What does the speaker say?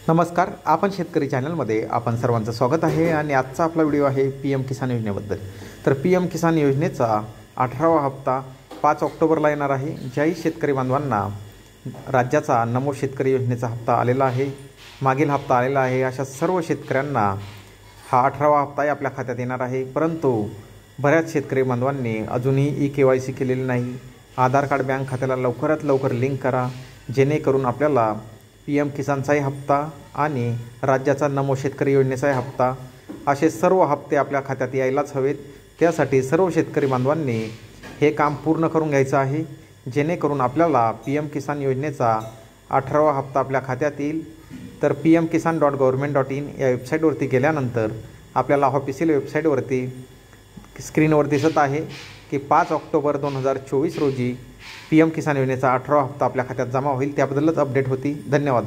नमस्कार, आपण शेतकरी चॅनलमध्ये आपण सर्वांचं स्वागत आहे आणि आजचा आपला व्हिडिओ आहे PM किसान योजनेबद्दल। तर PM किसान योजनेचा 18वा हप्ता 5 ऑक्टोबरला येणार आहे। ज्याही शेतकरी बांधवांना राज्याचा नमो शेतकरी योजनेचा हप्ता आलेला आहे, मागील हप्ता आलेला आहे, अशा सर्व शेतकऱ्यांना हा 18वा हप्ता आपल्या खात्यात येणार आहे। परंतु बऱ्याच शेतकरी बांधवांनी अजूनही KYC केलेली नाही। आधार कार्ड बँक खात्याला लवकरात लवकर लिंक करा, जेणेकरून आपल्याला PM किसानचाही हप्ता आणि राज्याचा नमो शेतकरी योजनेचाही हप्ता असे सर्व हप्ते आपल्या खात्यात यायलाच हवेत। त्यासाठी सर्व शेतकरी बांधवांनी हे काम पूर्ण करून घ्यायचं आहे, जेणेकरून आपल्याला PM किसान योजनेचा 18वा हप्ता आपल्या खात्यात येईल। तर pmkisan.government.in या वेबसाईटवरती गेल्यानंतर आपल्याला ऑफिशियल वेबसाईटवरती स्क्रीनवर दिसत आहे की 5 ऑक्टोबर 2024 रोजी PM किसान योजनेचा 18वा हप्ता आपल्या खात्यात जमा होईल। त्याबद्दलच अपडेट होती। धन्यवाद।